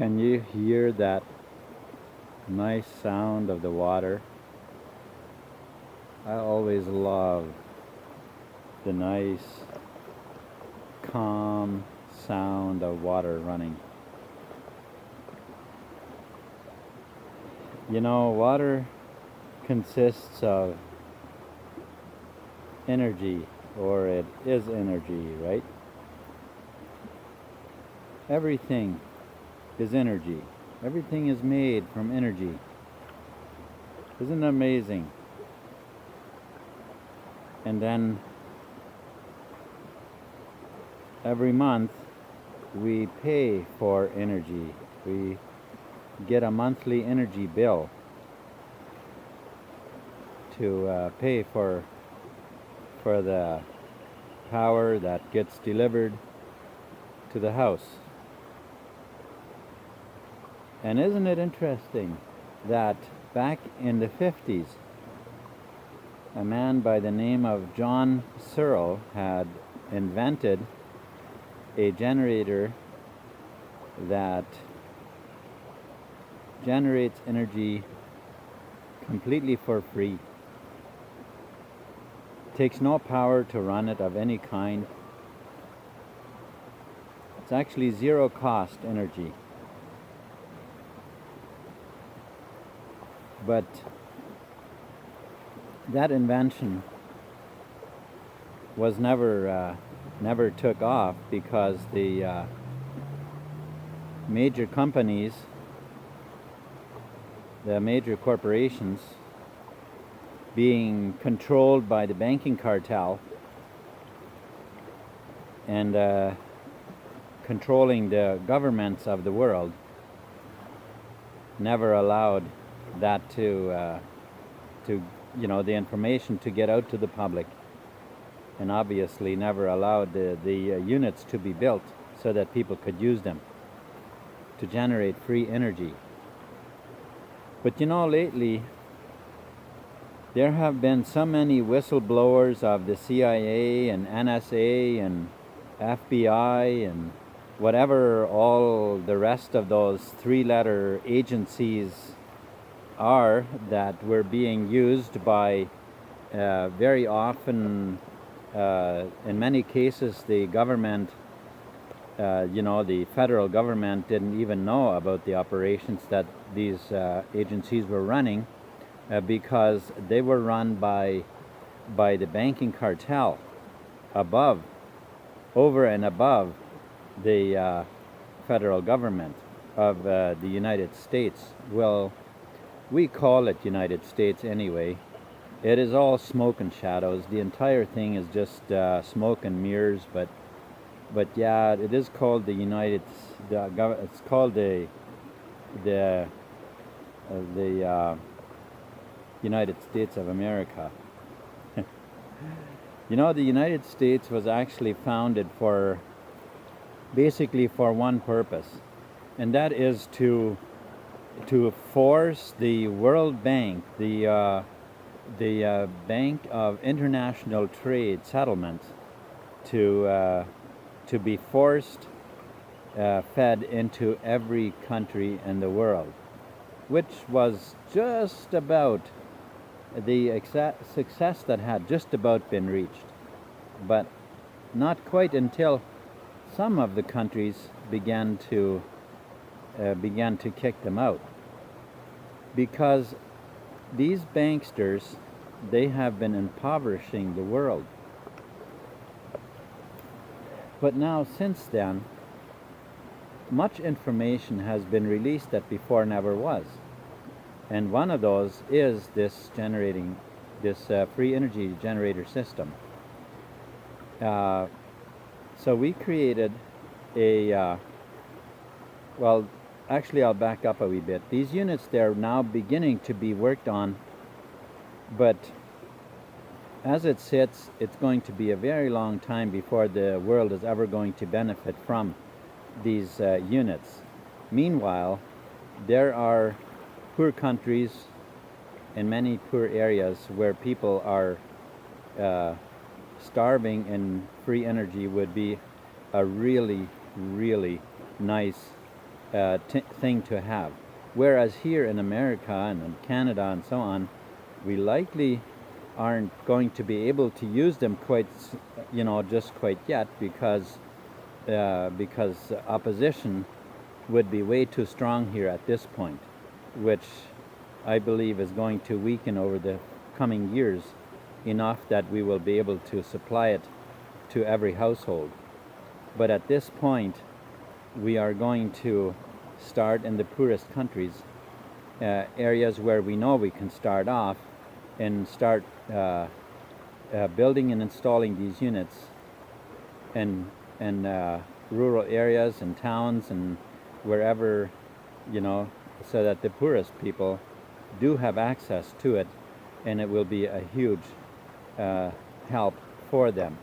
Can you hear that nice sound of the water? I always love the nice, calm sound of water running. You know, water consists of energy, or it is energy, right? Everything is energy. Everything is made from energy. Isn't it amazing? And then every month we pay for energy. We get a monthly energy bill to pay for the power that gets delivered to the house. And isn't it interesting that back in the 50s, a man by the name of John Searl had invented a generator that generates energy completely for free. Takes no power to run it of any kind. It's actually zero cost energy. But that invention was never took off because the major companies, the major corporations, being controlled by the banking cartel and controlling the governments of the world, never allowed that to the information to get out to the public, and obviously never allowed the units to be built so that people could use them to generate free energy. But lately there have been so many whistleblowers of the CIA and NSA and FBI and whatever all the rest of those three-letter agencies are, that were being used by very often, in many cases, the government, the federal government didn't even know about the operations that these agencies were running, because they were run by the banking cartel over and above the federal government of the United States. Well, we call it United States anyway. It is all smoke and shadows. The entire thing is just smoke and mirrors. But yeah, it is called the It's called the United States of America. The United States was actually founded basically for one purpose, and that is to force the World Bank, the Bank of International Trade Settlements, to be forced fed into every country in the world, which was just about the success that had just about been reached, but not quite until some of the countries began to kick them out, because these banksters, they have been impoverishing the world. But now, since then, much information has been released that before never was, and one of those is this free energy generator system. So we created actually, I'll back up a wee bit. These units, they're now beginning to be worked on, but as it sits, it's going to be a very long time before the world is ever going to benefit from these units. Meanwhile, there are poor countries in many poor areas where people are starving, and free energy would be a really, really nice thing to have. Whereas here in America and in Canada and so on, we likely aren't going to be able to use them quite, just quite yet, because opposition would be way too strong here at this point, which I believe is going to weaken over the coming years enough that we will be able to supply it to every household. But at this point, we are going to start in the poorest countries, areas where we know we can start off and start building and installing these units in rural areas and towns and wherever, so that the poorest people do have access to it, and it will be a huge help for them.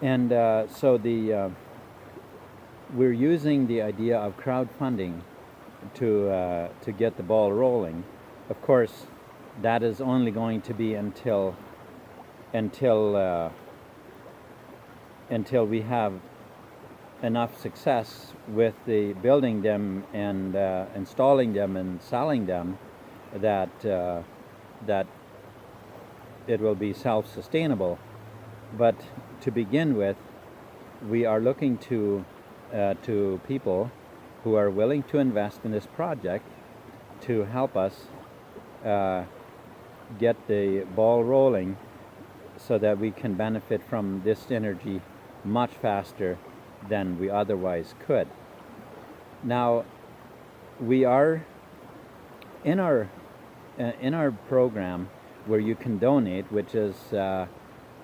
And so we're using the idea of crowdfunding to get the ball rolling. Of course, that is only going to be until we have enough success with the building them and installing them and selling them, that it will be self-sustainable. But to begin with, we are looking to people who are willing to invest in this project to help us get the ball rolling, so that we can benefit from this energy much faster than we otherwise could. Now, we are in our program where you can donate, which is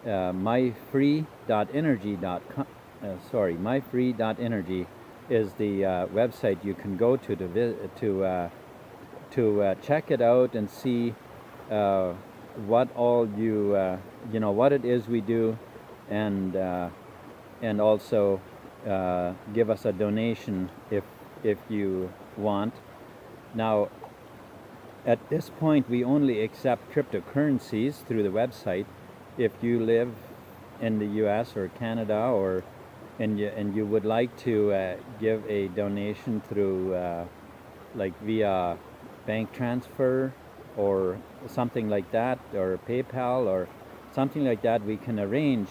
myfree.energy.com. Myfree.energy is the website you can go to check it out and see what all what it is we do, and also give us a donation if you want. Now, at this point, we only accept cryptocurrencies through the website. If you live in the U.S. or Canada, and you would like to give a donation through like via bank transfer or something like that, or PayPal or something like that, we can arrange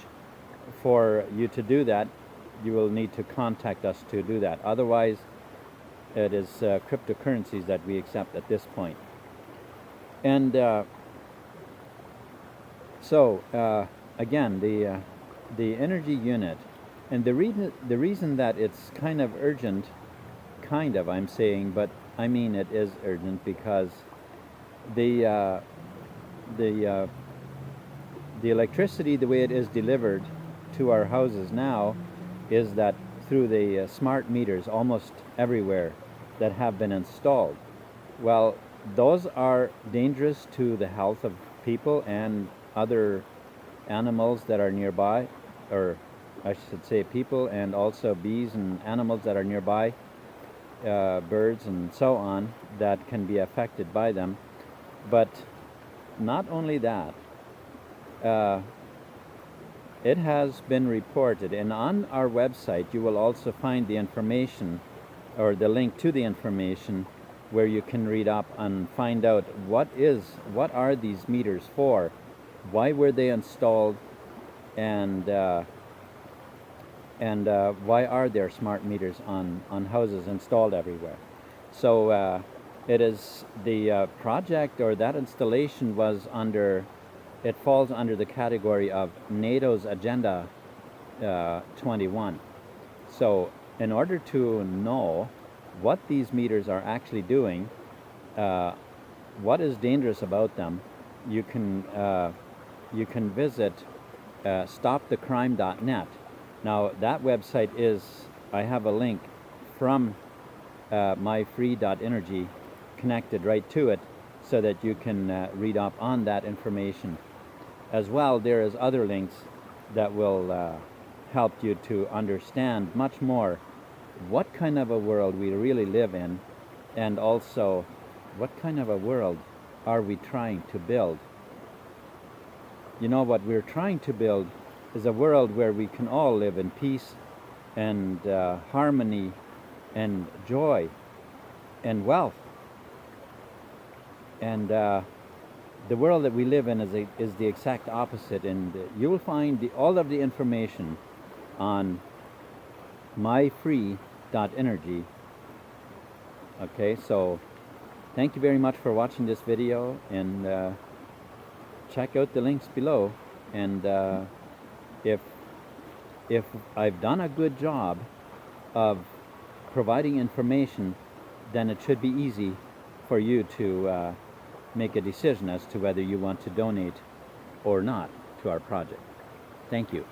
for you to do that. You will need to contact us to do that. Otherwise, it is cryptocurrencies that we accept at this point. And again, the energy unit, and the reason that it's kind of urgent, I'm saying, but I mean it is urgent, because the electricity, the way it is delivered to our houses now, is that through the smart meters almost everywhere that have been installed. Well, those are dangerous to the health of people and other animals that are nearby, or I should say people and also bees and animals that are nearby, birds and so on, that can be affected by them. But not only that, it has been reported, and on our website you will also find the information, or the link to the information, where you can read up and find out what are these meters for, why were they installed, and why are there smart meters on houses installed everywhere. So it is the project, or that installation it falls under the category of NATO's Agenda 21. So in order to know what these meters are actually doing, what is dangerous about them, you can visit stopthecrime.net. Now that website I have a link from myfree.energy connected right to it, so that you can read up on that information. As well, there is other links that will help you to understand much more what kind of a world we really live in, and also what kind of a world are we trying to build. What we're trying to build is a world where we can all live in peace and harmony and joy and wealth. And the world that we live in is the exact opposite. And you will find all of the information on myfree.energy. Okay, so thank you very much for watching this video, and check out the links below. And if I've done a good job of providing information, then it should be easy for you to make a decision as to whether you want to donate or not to our project. Thank you.